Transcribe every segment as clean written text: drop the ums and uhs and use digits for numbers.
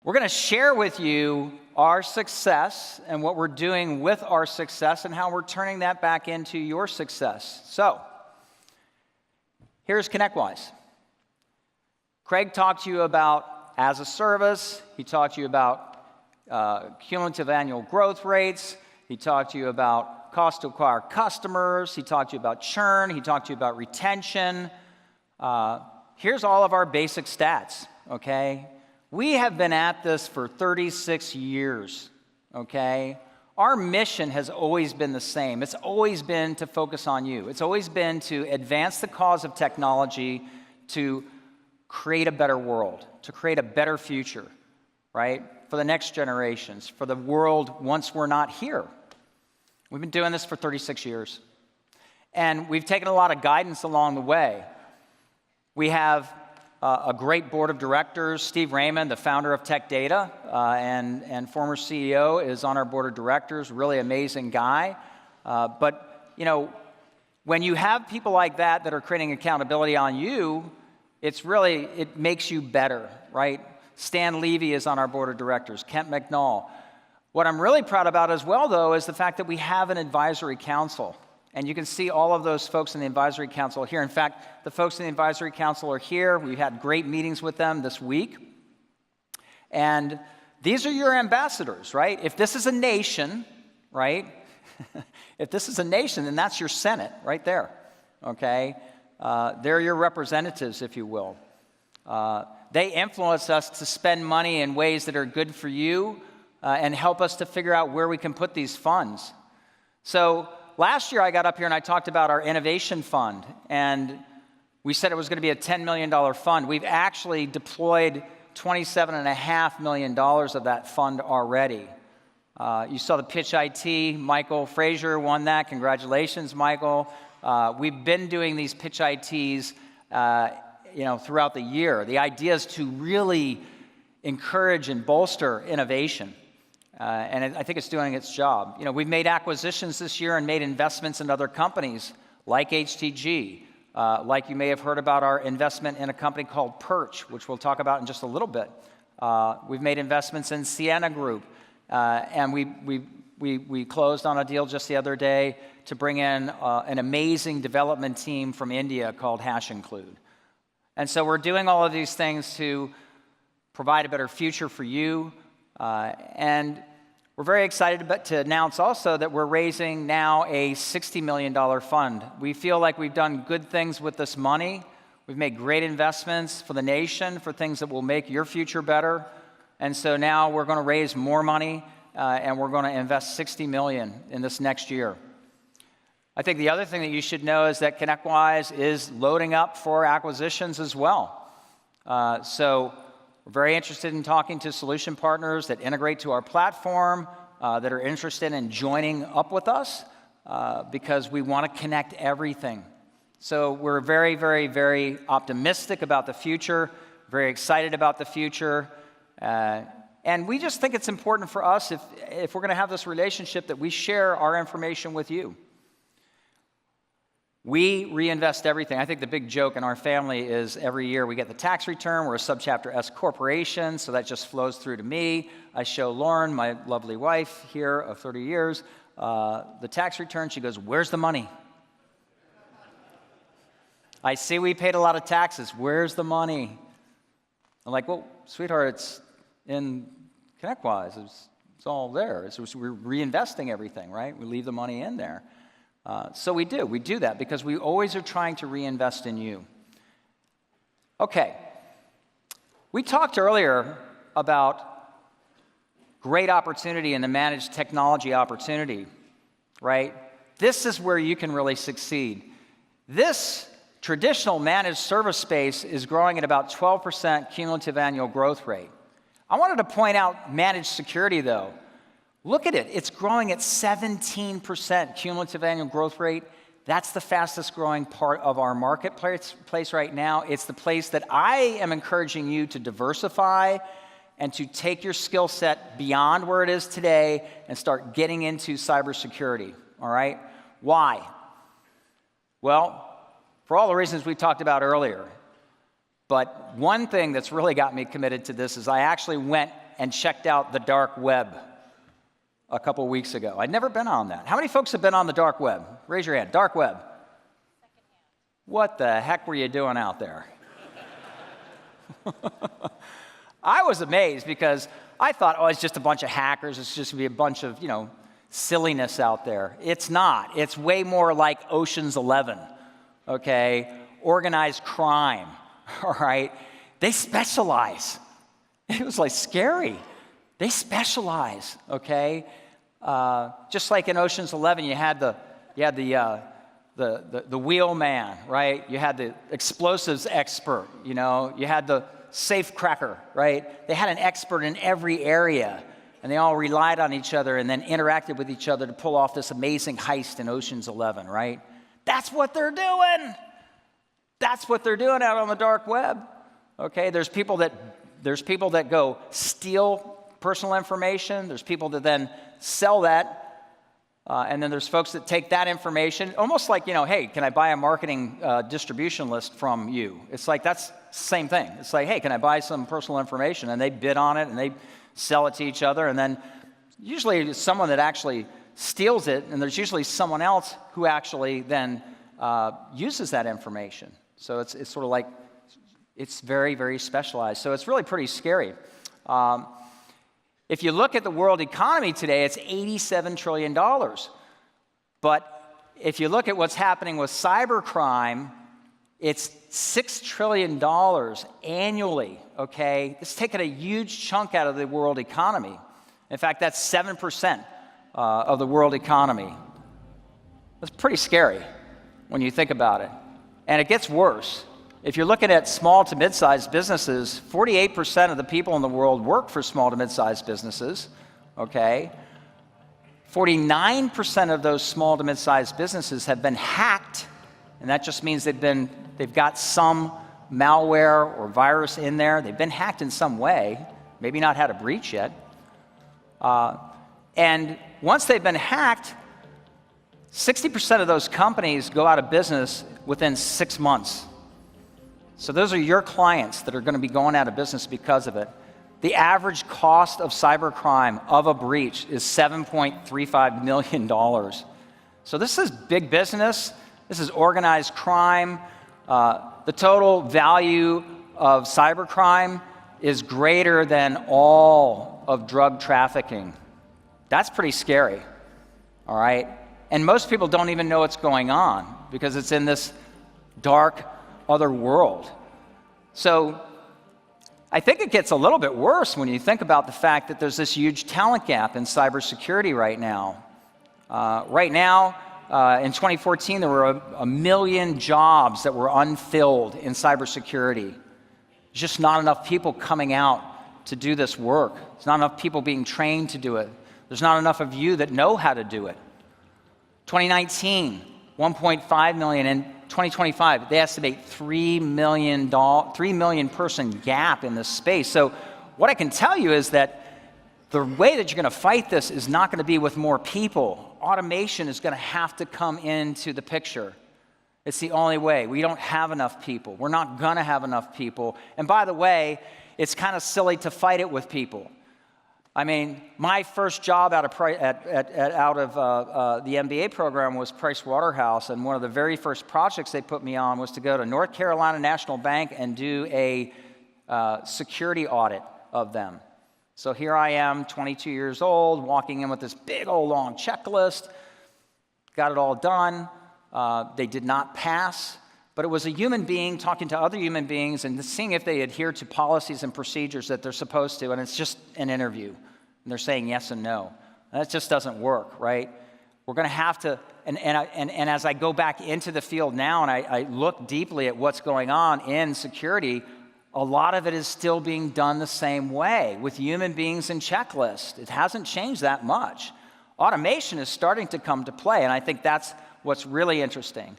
We're going to share with you our success and what we're doing with our success and how we're turning that back into your success. So, here's ConnectWise. Craig talked to you about as a service. He talked to you about cumulative annual growth rates. He talked to you about cost to acquire customers. He talked to you about churn. He talked to you about retention. Here's all of our basic stats, okay? We have been at this for 36 years, okay? Our mission has always been the same. It's always been to focus on you. It's always been to advance the cause of technology to create a better world, to create a better future, right? For the next generations, for the world once we're not here. We've been doing this for 36 years. And we've taken a lot of guidance along the way. We have a great board of directors. Steve Raymond, the founder of Tech Data and former CEO, is on our board of directors. Really amazing guy. But, you know, when you have people like that are creating accountability on you, it makes you better, right? Stan Levy is on our board of directors, Kent McNall. What I'm really proud about as well, though, is the fact that we have an advisory council. And you can see all of those folks in the advisory council here. In fact, the folks in the advisory council are here. We've had great meetings with them this week. And these are your ambassadors, right? If this is a nation, right? If this is a nation, then that's your Senate right there, okay? They're your representatives, if you will. They influence us to spend money in ways that are good for you and help us to figure out where we can put these funds. So last year I got up here and I talked about our innovation fund, and we said it was going to be a $10 million fund. We've actually deployed $27.5 million of that fund already. You saw the Pitch IT. Michael Frazier won that. Congratulations, Michael. We've been doing these Pitch ITs throughout the year. The idea is to really encourage and bolster innovation. And I think it's doing its job. You know, we've made acquisitions this year and made investments in other companies like HTG. Like you may have heard about our investment in a company called Perch, which we'll talk about in just a little bit. We've made investments in Sienna Group. And we closed on a deal just the other day to bring in an amazing development team from India called HashInclude. And so we're doing all of these things to provide a better future for you. And we're very excited to announce also that we're raising now a $60 million fund. We feel like we've done good things with this money. We've made great investments for the nation, for things that will make your future better. And so now we're going to raise more money, and we're going to invest $60 million in this next year. I think the other thing that you should know is that ConnectWise is loading up for acquisitions as well. So we're very interested in talking to solution partners that integrate to our platform, that are interested in joining up with us, because we want to connect everything. So we're very, very, very optimistic about the future, very excited about the future. And we just think it's important for us, if we're going to have this relationship, that we share our information with you. We reinvest everything. I think the big joke in our family is every year we get the tax return. We're a subchapter S corporation, so that just flows through to me. I show Lauren, my lovely wife here of 30 years, the tax return. She goes, "Where's the money?" I see we paid a lot of taxes. Where's the money? I'm like, "Well, sweetheart, it's in ConnectWise. It's all there. We're reinvesting everything, right? We leave the money in there." So we do that because we always are trying to reinvest in you. Okay, we talked earlier about great opportunity in the managed technology opportunity, right? This is where you can really succeed. This traditional managed service space is growing at about 12% cumulative annual growth rate. I wanted to point out managed security, though. Look at it. It's growing at 17% cumulative annual growth rate. That's the fastest growing part of our marketplace right now. It's the place that I am encouraging you to diversify and to take your skill set beyond where it is today and start getting into cybersecurity, all right? Why? Well, for all the reasons we talked about earlier. But one thing that's really got me committed to this is I actually went and checked out the dark web a couple weeks ago. I'd never been on that. How many folks have been on the dark web? Raise your hand. Dark web. What the heck were you doing out there? I was amazed because I thought, oh, it's just a bunch of hackers. It's just going to be a bunch of, silliness out there. It's not. It's way more like Ocean's 11, okay? Organized crime, all right? They specialize. It was like scary. They specialize, okay? Just like in Ocean's 11, you had the wheelman, right? You had the explosives expert, you had the safe cracker, right? They had an expert in every area, and they all relied on each other and then interacted with each other to pull off this amazing heist in Ocean's 11, right? That's what they're doing. That's what they're doing out on the dark web, okay? There's people that go steal personal information. There's people that then sell that. And then there's folks that take that information, almost like, hey, can I buy a marketing distribution list from you? It's like that's the same thing. It's like, hey, can I buy some personal information? And they bid on it, and they sell it to each other. And then usually it's someone that actually steals it, and there's usually someone else who actually then uses that information. So it's sort of like, it's very, very specialized. So it's really pretty scary. If you look at the world economy today, it's $87 trillion. But if you look at what's happening with cybercrime, it's $6 trillion annually, okay? It's taken a huge chunk out of the world economy. In fact, that's 7% of the world economy. That's pretty scary when you think about it. And it gets worse. If you're looking at small to mid-sized businesses, 48% of the people in the world work for small to mid-sized businesses, okay? 49% of those small to mid-sized businesses have been hacked, and that just means they've got some malware or virus in there. They've been hacked in some way, maybe not had a breach yet. And once they've been hacked, 60% of those companies go out of business within 6 months. So those are your clients that are going to be going out of business because of it. The average cost of cybercrime of a breach is $7.35 million. So this is big business. This is organized crime. The total value of cybercrime is greater than all of drug trafficking. That's pretty scary, all right? And most people don't even know what's going on because it's in this dark other world. So I think it gets a little bit worse when you think about the fact that there's this huge talent gap in cybersecurity right now. In 2014, there were a million jobs that were unfilled in cybersecurity. There's just not enough people coming out to do this work. There's not enough people being trained to do it. There's not enough of you that know how to do it. 2019, 1.5 million. In 2025, they estimate 3 million person gap in this space. So what I can tell you is that the way that you're going to fight this is not going to be with more people. Automation is going to have to come into the picture. It's the only way. We don't have enough people. We're not going to have enough people. And by the way, it's kind of silly to fight it with people. I mean, my first job out of the MBA program was Price Waterhouse, and one of the very first projects they put me on was to go to North Carolina National Bank and do a security audit of them. So here I am, 22 years old, walking in with this big old long checklist, got it all done. They did not pass, but it was a human being talking to other human beings and seeing if they adhere to policies and procedures that they're supposed to, and it's just an interview, and they're saying yes and no. And that just doesn't work, right? We're going to have to, and as I go back into the field now and I look deeply at what's going on in security, a lot of it is still being done the same way with human beings and checklists. It hasn't changed that much. Automation is starting to come to play, and I think that's what's really interesting.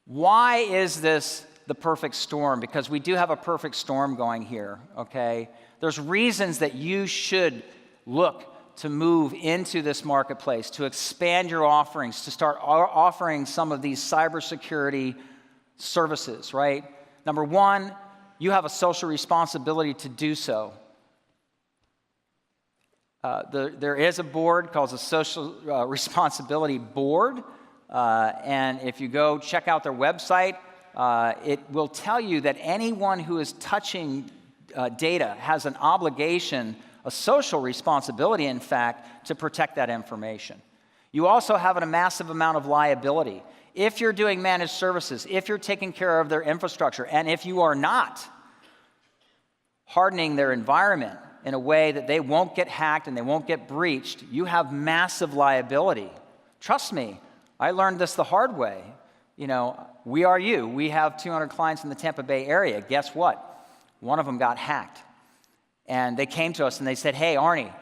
Why is this the perfect storm? Because we do have a perfect storm going here, okay? There's reasons that you should look to move into this marketplace, to expand your offerings, to start offering some of these cybersecurity services, right? Number one, you have a social responsibility to do so. There is a board called the Social Responsibility Board, and if you go check out their website, it will tell you that anyone who is touching data has an obligation, a social responsibility, in fact, to protect that information. You also have a massive amount of liability. If you're doing managed services, if you're taking care of their infrastructure, and if you are not hardening their environment in a way that they won't get hacked and they won't get breached, you have massive liability. Trust me, I learned this the hard way. You know, we are you. We have 200 clients in the Tampa Bay area. Guess what? One of them got hacked. And they came to us and they said, hey, Arnie,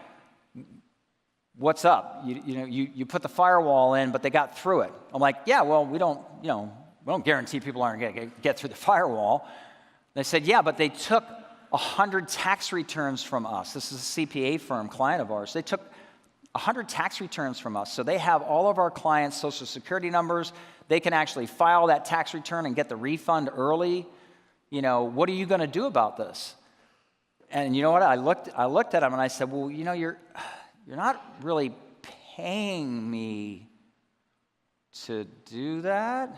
what's up? You put the firewall in, but they got through it. I'm like, yeah, well, we don't guarantee people aren't going to get through the firewall. They said, yeah, but they took 100 tax returns from us. This is a CPA firm, client of ours. They took 100 tax returns from us. So they have all of our clients' social security numbers. They can actually file that tax return and get the refund early. You know, what are you going to do about this? And you know what? I looked at them and I said, well, you know, you're not really paying me to do that.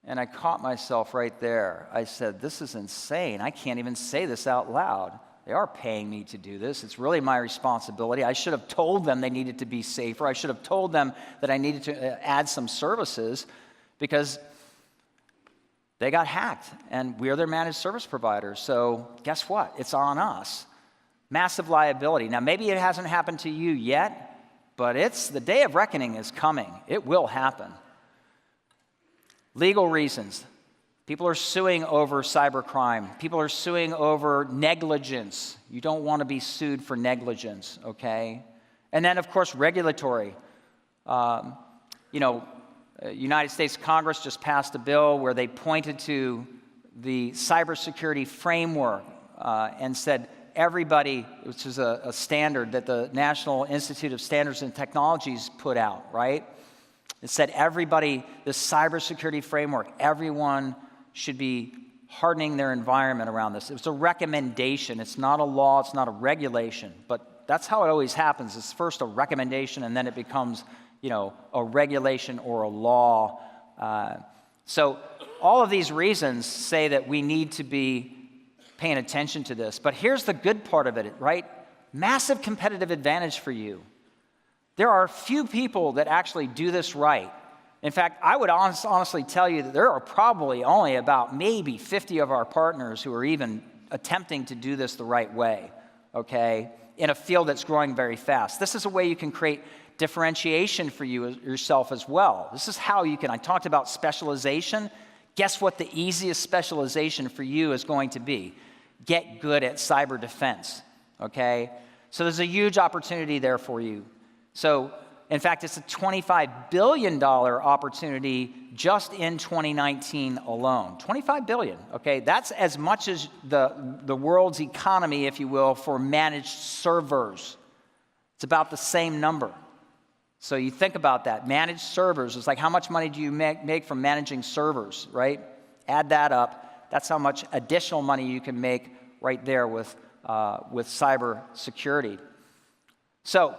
And I caught myself right there. I said, this is insane. I can't even say this out loud. They are paying me to do this. It's really my responsibility. I should have told them they needed to be safer. I should have told them that I needed to add some services because they got hacked and we're their managed service provider. So guess what? It's on us. Massive liability. Now, maybe it hasn't happened to you yet, but the day of reckoning is coming. It will happen. Legal reasons. People are suing over cybercrime. People are suing over negligence. You don't want to be sued for negligence, okay? And then, of course, regulatory. United States Congress just passed a bill where they pointed to the cybersecurity framework and said everybody, which is a standard that the National Institute of Standards and Technologies put out, right? It said everybody, this cybersecurity framework, everyone should be hardening their environment around this. It was a recommendation. It's not a law. It's not a regulation. But that's how it always happens. It's first a recommendation, and then it becomes, a regulation or a law. So all of these reasons say that we need to be paying attention to this. But here's the good part of it, right? Massive competitive advantage for you. There are few people that actually do this right. In fact, I would honestly tell you that there are probably only about maybe 50 of our partners who are even attempting to do this the right way, okay, in a field that's growing very fast. This is a way you can create differentiation for yourself as well. This is how you can, I talked about specialization. Guess what the easiest specialization for you is going to be? Get good at cyber defense, okay? So there's a huge opportunity there for you. So, in fact, it's a $25 billion opportunity just in 2019 alone. $25 billion, okay? That's as much as the world's economy, if you will, for managed servers. It's about the same number. So you think about that. Managed servers is like how much money do you make from managing servers, right? Add that up. That's how much additional money you can make right there with cyber security. So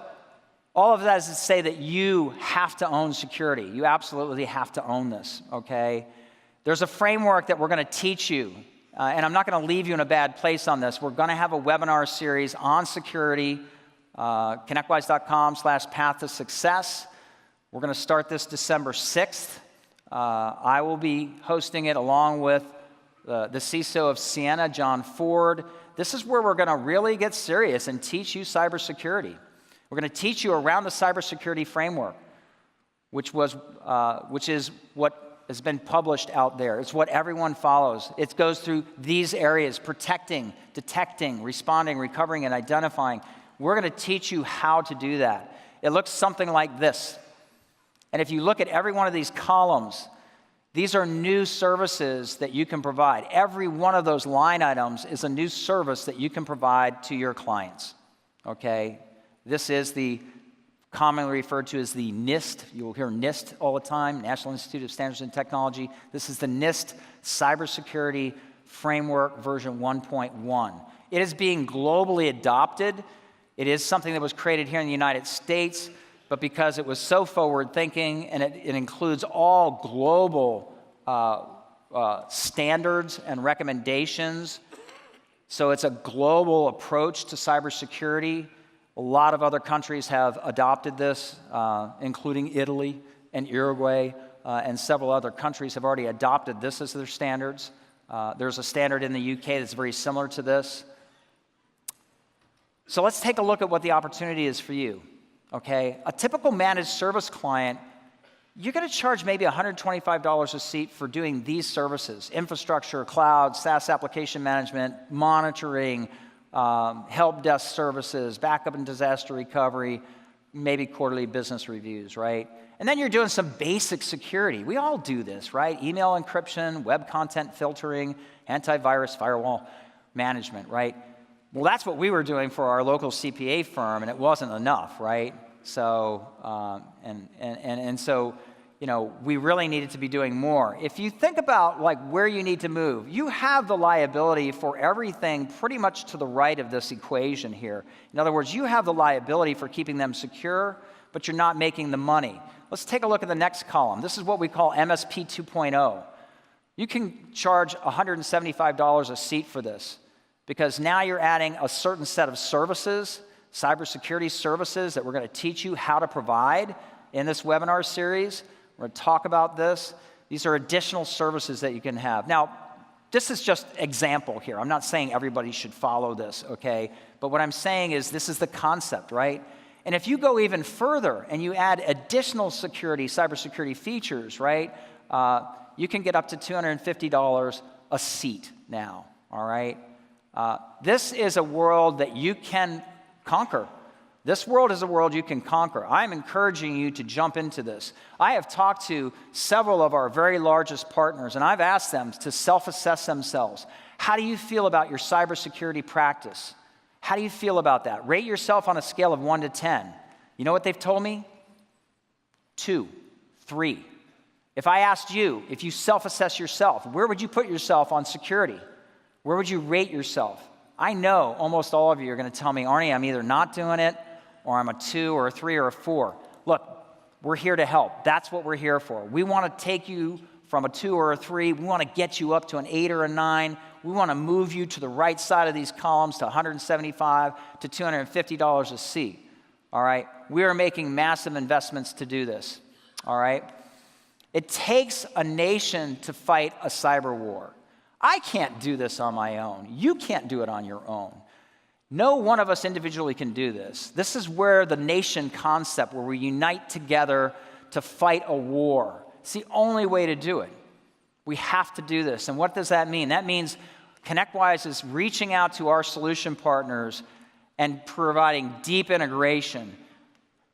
all of that is to say that you have to own security. You absolutely have to own this, okay? There's a framework that we're going to teach you, and I'm not going to leave you in a bad place on this. We're going to have a webinar series on security, ConnectWise.com/path to success. We're going to start this December 6th. I will be hosting it along with the CISO of Siena, John Ford. This is where we're going to really get serious and teach you cybersecurity. We're going to teach you around the cybersecurity framework, which is what has been published out there. It's what everyone follows. It goes through these areas: protecting, detecting, responding, recovering, and identifying. We're going to teach you how to do that. It looks something like this. And if you look at every one of these columns, these are new services that you can provide. Every one of those line items is a new service that you can provide to your clients, okay? This is the commonly referred to as the NIST. You'll hear NIST all the time, National Institute of Standards and Technology. This is the NIST Cybersecurity Framework version 1.1. It is being globally adopted. It is something that was created here in the United States, but because it was so forward-thinking and it includes all global standards and recommendations, so it's a global approach to cybersecurity. A lot of other countries have adopted this, including Italy and Uruguay, and several other countries have already adopted this as their standards. There's a standard in the UK that's very similar to this. So let's take a look at what the opportunity is for you, okay? A typical managed service client, you're going to charge maybe $125 a seat for doing these services: infrastructure, cloud, SaaS application management, monitoring, help desk services, backup and disaster recovery, maybe quarterly business reviews, right? And then you're doing some basic security. We all do this, right? Email encryption, web content filtering, antivirus, firewall management, right? Well, that's what we were doing for our local CPA firm, and it wasn't enough, right? So, so, you know, we really needed to be doing more. If you think about like where you need to move, you have the liability for everything pretty much to the right of this equation here. In other words, you have the liability for keeping them secure, but you're not making the money. Let's take a look at the next column. This is what we call MSP 2.0. You can charge $175 a seat for this, because now you're adding a certain set of services, cybersecurity services that we're going to teach you how to provide in this webinar series. We're going to talk about this. These are additional services that you can have. Now, this is just example here. I'm not saying everybody should follow this, okay? But what I'm saying is this is the concept, right? And if you go even further and you add additional security, cybersecurity features, right, you can get up to $250 a seat now, all right? This is a world that you can conquer. This world is a world you can conquer. I'm encouraging you to jump into this. I have talked to several of our very largest partners, and I've asked them to self-assess themselves. How do you feel about your cybersecurity practice? How do you feel about that? Rate yourself on a scale of 1 to 10. You know what they've told me? 2, 3. If I asked you, if you self-assess yourself, where would you put yourself on security? Where would you rate yourself? I know almost all of you are going to tell me, Arnie, I'm either not doing it, or I'm a 2 or a 3 or a 4. Look, we're here to help. That's what we're here for. We want to take you from a 2 or a 3. We want to get you up to an 8 or a 9. We want to move you to the right side of these columns to $175 to $250 a seat. All right? We are making massive investments to do this. All right? It takes a nation to fight a cyber war. I can't do this on my own. You can't do it on your own. No one of us individually can do this. This is where the nation concept, where we unite together to fight a war. It's the only way to do it. We have to do this. And what does that mean? That means ConnectWise is reaching out to our solution partners and providing deep integration.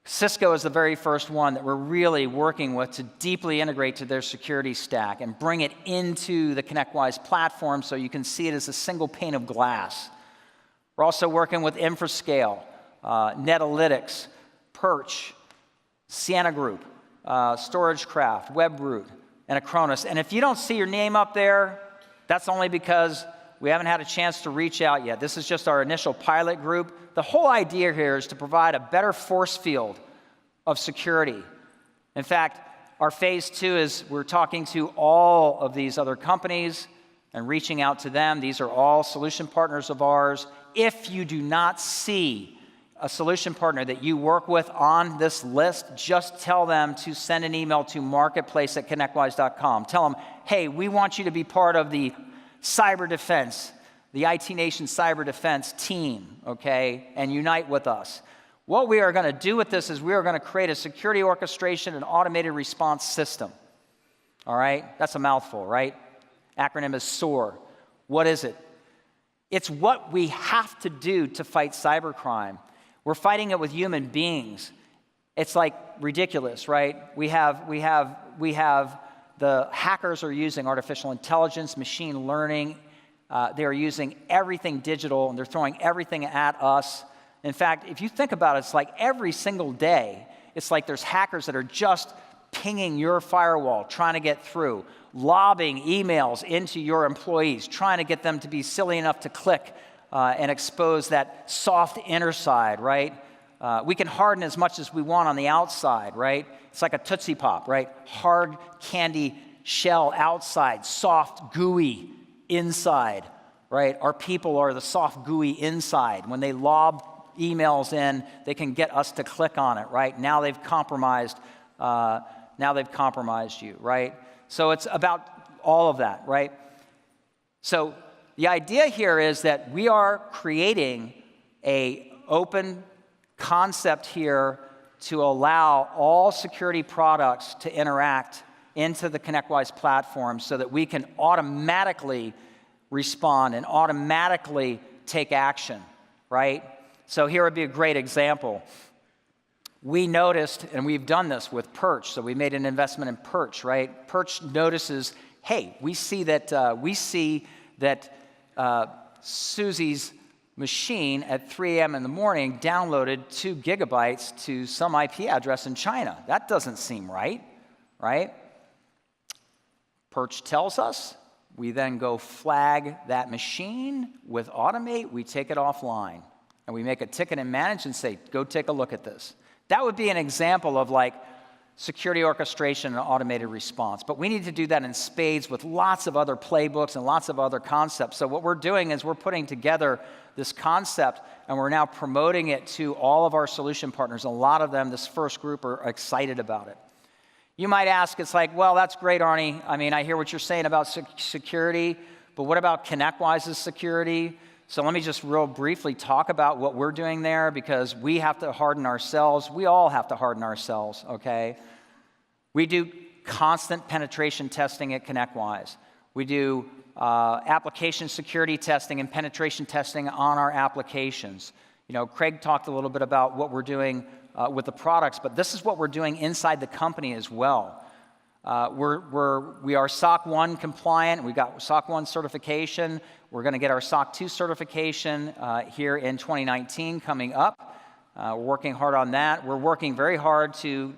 Cisco is the very first one that we're really working with to deeply integrate to their security stack and bring it into the ConnectWise platform so you can see it as a single pane of glass. We're also working with Infrascale, Netalytics, Perch, Sienna Group, StorageCraft, WebRoot, and Acronis. And if you don't see your name up there, that's only because we haven't had a chance to reach out yet. This is just our initial pilot group. The whole idea here is to provide a better force field of security. In fact, our phase 2 is we're talking to all of these other companies and reaching out to them. These are all solution partners of ours. If you do not see a solution partner that you work with on this list, just tell them to send an email to marketplace@connectwise.com. Tell them, hey, we want you to be part of the cyber defense, the IT Nation cyber defense team, okay, and unite with us. What we are going to do with this is we are going to create a security orchestration and automated response system. All right? That's a mouthful, right? Acronym is SOAR. What is it? It's what we have to do to fight cybercrime. We're fighting it with human beings. It's like ridiculous, right? We have the hackers are using artificial intelligence, machine learning. They're using everything digital, and they're throwing everything at us. In fact, if you think about it, it's like every single day, it's like there's hackers that are just pinging your firewall, trying to get through, lobbing emails into your employees, trying to get them to be silly enough to click and expose that soft inner side, right? We can harden as much as we want on the outside, right? It's like a Tootsie Pop, right? Hard candy shell outside, soft, gooey inside, right? Our people are the soft, gooey inside. When they lob emails in, they can get us to click on it, right? Now they've compromised you, right? So it's about all of that, right? So the idea here is that we are creating an open concept here to allow all security products to interact into the ConnectWise platform so that we can automatically respond and automatically take action, right? So here would be a great example. We noticed, and we've done this with Perch, so we made an investment in Perch, right? Perch notices, hey, we see that Susie's machine at 3 a.m. in the morning downloaded 2 gigabytes to some IP address in China. That doesn't seem right, right? Perch tells us. We then go flag that machine with Automate. We take it offline. And we make a ticket and manage and say, go take a look at this. That would be an example of like security orchestration and automated response. But we need to do that in spades with lots of other playbooks and lots of other concepts. So what we're doing is we're putting together this concept, and we're now promoting it to all of our solution partners. A lot of them, this first group, are excited about it. You might ask, it's like, well, that's great, Arnie. I mean, I hear what you're saying about security, but what about ConnectWise's security? So let me just real briefly talk about what we're doing there, because we have to harden ourselves. We all have to harden ourselves, okay? We do constant penetration testing at ConnectWise. We do application security testing and penetration testing on our applications. You know, Craig talked a little bit about what we're doing with the products, but this is what we're doing inside the company as well. We are SOC 1 compliant. We got SOC 1 certification. We're going to get our SOC 2 certification here in 2019 coming up. We're working hard on that. We're working very hard to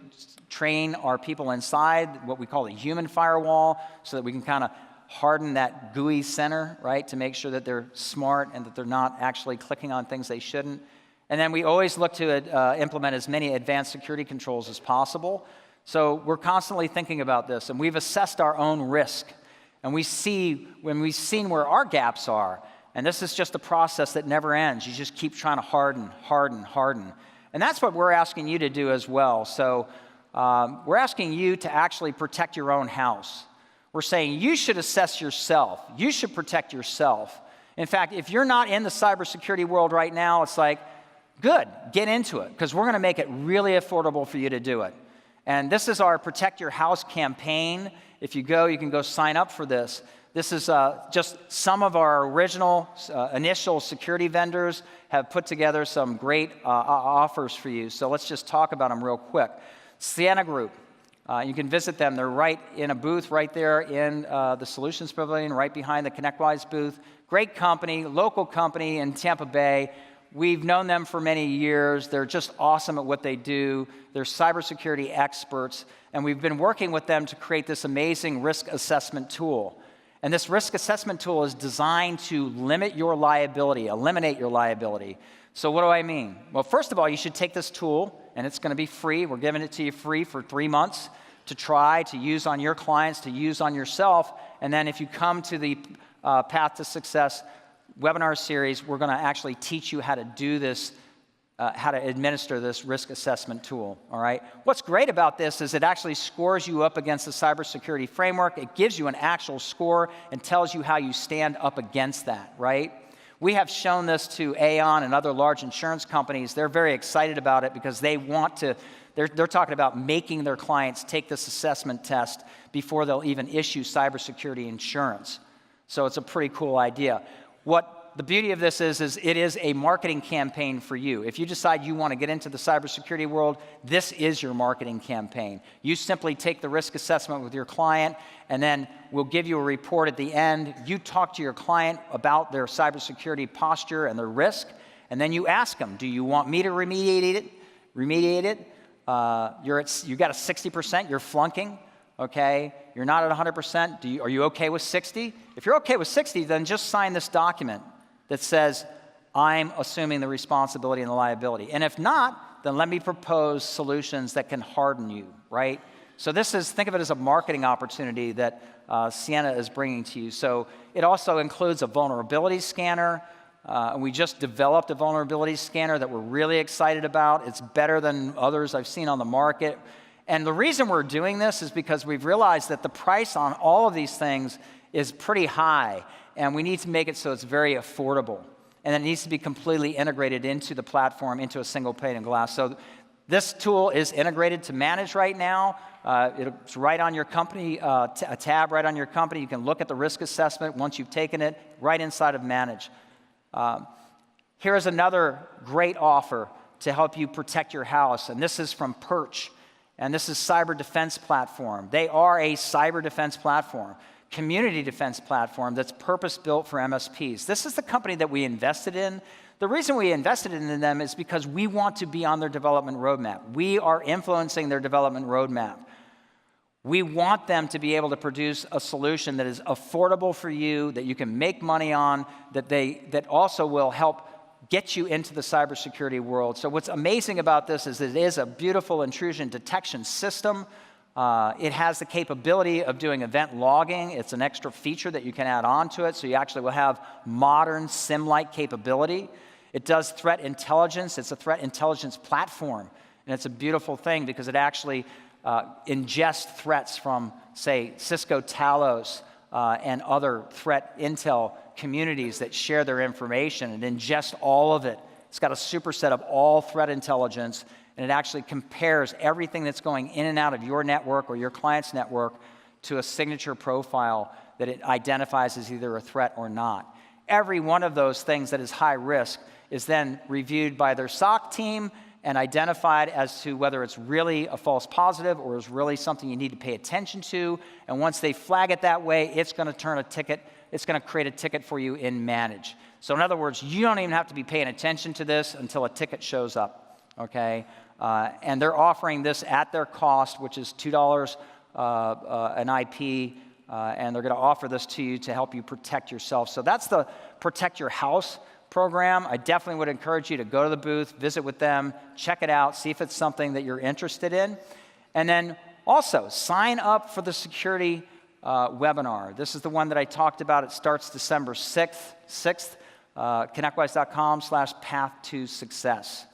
train our people inside what we call the human firewall so that we can kind of harden that GUI center, right, to make sure that they're smart and that they're not actually clicking on things they shouldn't. And then we always look to implement as many advanced security controls as possible. So we're constantly thinking about this, and we've assessed our own risk. And we've seen where our gaps are. And this is just a process that never ends. You just keep trying to harden. And that's what we're asking you to do as well. So we're asking you to actually protect your own house. We're saying you should assess yourself. You should protect yourself. In fact, if you're not in the cybersecurity world right now, it's like, good, get into it, because we're going to make it really affordable for you to do it. And this is our Protect Your House campaign. If you can go sign up for this. This is just some of our original initial security vendors have put together some great offers for you. So let's just talk about them real quick. Sienna Group. You can visit them. They're right in a booth right there in the Solutions Pavilion, right behind the ConnectWise booth. Great company, local company in Tampa Bay. We've known them for many years. They're just awesome at what they do. They're cybersecurity experts, and we've been working with them to create this amazing risk assessment tool. And this risk assessment tool is designed to eliminate your liability. So what do I mean? Well, first of all, you should take this tool, and it's going to be free. We're giving it to you free for 3 months to try, to use on your clients, to use on yourself. And then if you come to the Path to Success webinar series, we're going to actually teach you how to do this, how to administer this risk assessment tool, all right? What's great about this is it actually scores you up against the cybersecurity framework. It gives you an actual score and tells you how you stand up against that, right? We have shown this to Aon and other large insurance companies. They're very excited about it because they want to, they're talking about making their clients take this assessment test before they'll even issue cybersecurity insurance. So it's a pretty cool idea. What the beauty of this is it is a marketing campaign for you. If you decide you want to get into the cybersecurity world, this is your marketing campaign. You simply take the risk assessment with your client, and then we'll give you a report at the end. You talk to your client about their cybersecurity posture and their risk, and then you ask them, do you want me to remediate it? You got a 60%, you're flunking. Okay, you're not at 100%. Are you okay with 60? If you're okay with 60, then just sign this document that says, I'm assuming the responsibility and the liability. And if not, then let me propose solutions that can harden you, right? So think of it as a marketing opportunity that Sienna is bringing to you. So it also includes a vulnerability scanner. And we just developed a vulnerability scanner that we're really excited about. It's better than others I've seen on the market. And the reason we're doing this is because we've realized that the price on all of these things is pretty high, and we need to make it so it's very affordable. And it needs to be completely integrated into the platform, into a single pane of glass. So this tool is integrated to Manage right now. It's right on your company, a tab right on your company. You can look at the risk assessment once you've taken it, right inside of Manage. Here's another great offer to help you protect your house, and this is from Perch, and this is Cyber Defense Platform. They are a cyber defense platform, community defense platform that's purpose-built for MSPs. This is the company that we invested in. The reason we invested in them is because we want to be on their development roadmap. We are influencing their development roadmap. We want them to be able to produce a solution that is affordable for you, that you can make money on, that also will help get you into the cybersecurity world. So what's amazing about this is it is a beautiful intrusion detection system. It has the capability of doing event logging. It's an extra feature that you can add on to it, so you actually will have modern SIM-like capability. It does threat intelligence. It's a threat intelligence platform, and it's a beautiful thing because it actually ingest threats from, say, Cisco Talos and other threat intel communities that share their information and ingest all of it. It's got a superset of all threat intelligence, and it actually compares everything that's going in and out of your network or your client's network to a signature profile that it identifies as either a threat or not. Every one of those things that is high risk is then reviewed by their SOC team and identified as to whether it's really a false positive or is really something you need to pay attention to. And once they flag it that way, it's going to turn a ticket. It's going to create a ticket for you in Manage. So in other words, you don't even have to be paying attention to this until a ticket shows up, okay? And they're offering this at their cost, which is $2 an IP, and they're going to offer this to you to help you protect yourself. So that's the Protect Your House program. I definitely would encourage you to go to the booth, visit with them, check it out, see if it's something that you're interested in. And then also sign up for the security webinar. This is the one that I talked about. It starts December 6th, ConnectWise.com/path to success.